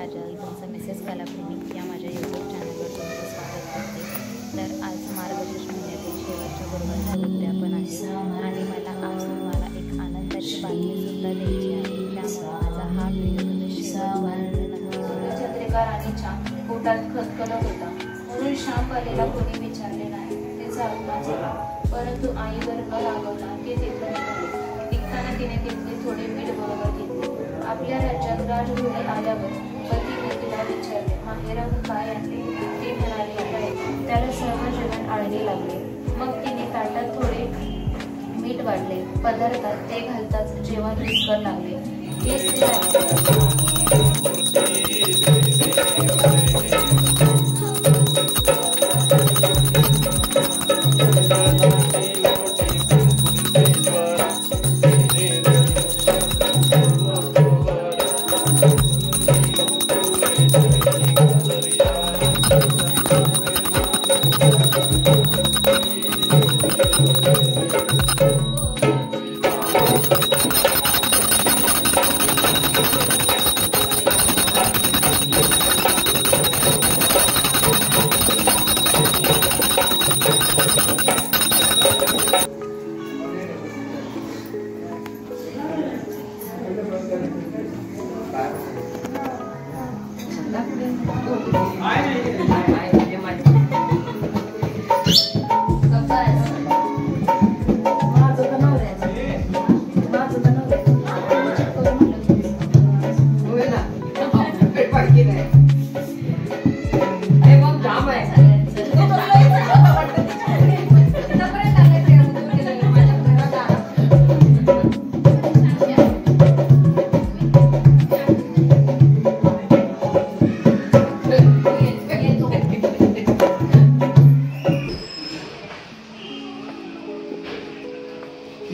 काजल, तुमचं मिसेस कलाप्रेमी या माझ्या यूट्यूब चॅनलवर तुमचं स्वागत करते. तर आज मार्गशीर्ष महिन्यातील शेवटच्या गुरुवारचा उद्यापन आहे आणि मला आज तुम्हाला एक आनंदाची बातमीसुद्धा द्यायची आहे. त्यामुळे माझा हा व्हिडिओ तुम्ही शेवटपर्यंत नक्की बघा. चंद्रिका पोटात खदखदत होता म्हणून श्यामबाईला कोणी विचारले नाही. तिचा आत्मा झाला, परंतु आईवर न रागवला ते तिथून निघताना तिने तिथले थोडे मीठ बरोबर घेतले. आपल्या राज्यात राजघोडे आल्यावर पतीने तिला विचारले, माहेराहून काय आणले? ती म्हणाली, काय? त्याला सर्व जेवण आळणी लागले. मग तिने ताटात थोडे मीठ वाढले. पदार्थात ते घालताच जेवण रुचकर लागले.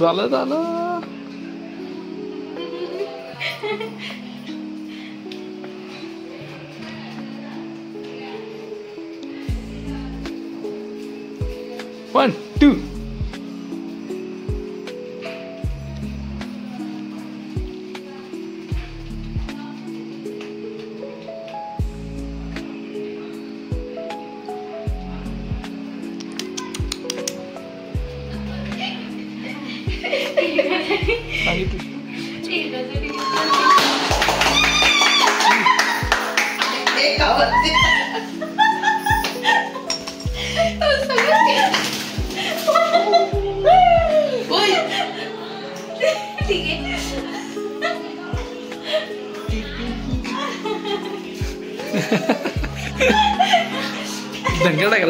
झालं 1, 2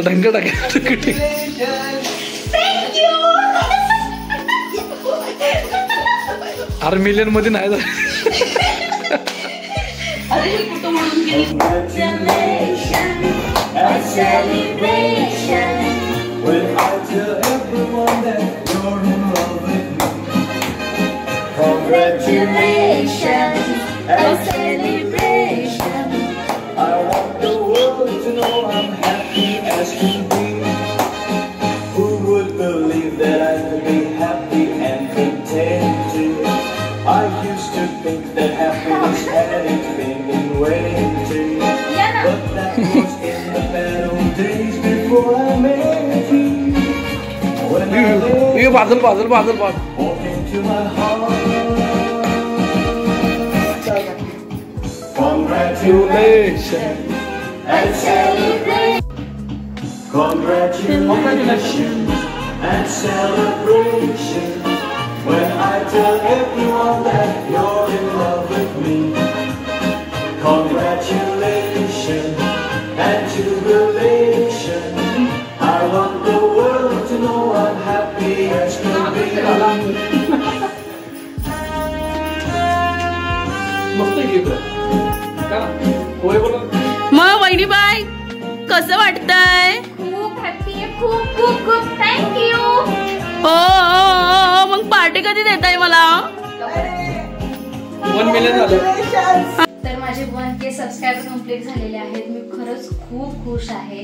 ढंग टाकायला अरे मिलियन मध्ये नाही बाजल Congratulations and celebration when I tell everyone that you're in love with me. Congratulations and jubilation. I want the world to know I'm happy as can be. मग वहिनी बाई कसं वाटतंय? खूप हॅपी आहे. खूप थँक्यू. हो मग पार्टी कधी देताय मला? 1 मिलियन झालं. तर माझे 1K सबस्क्रायबर कंप्लीट झालेले आहेत. मी खरंच खूप खुश आहे.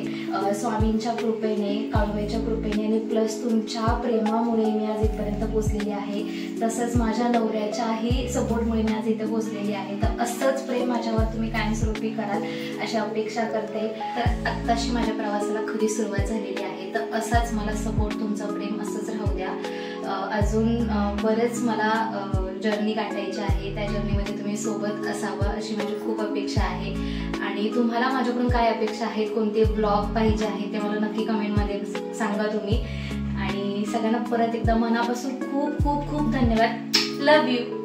स्वामींच्या कृपेने, काळूबाईच्या कृपेने आणि प्लस तुमच्या प्रेमामुळे मी आज इथपर्यंत पोहोचलेली आहे. तसंच माझ्या नवऱ्याच्याही सपोर्टमुळे मी आज इथे पोहोचलेली आहे. तर असंच प्रेम माझ्यावर तुम्ही कायमस्वरूपी कराल अशी अपेक्षा करते. तर आत्ताशी माझ्या प्रवासाला खरी सुरुवात झालेली आहे. तर असाच मला सपोर्ट, तुमचं प्रेम असंच राहू द्या. अजून बरेच मला जर्नी गाठायची आहे. त्या जर्नीमध्ये तुम्ही सोबत असावं अशी माझी खूप अपेक्षा आहे. आणि तुम्हाला माझ्याकडून काय अपेक्षा आहेत, कोणते ब्लॉग पाहिजे आहेत ते मला नक्की कमेंटमध्ये सांगा तुम्ही. आणि सगळ्यांना परत एकदा मनापासून खूप खूप खूप धन्यवाद. लव यू.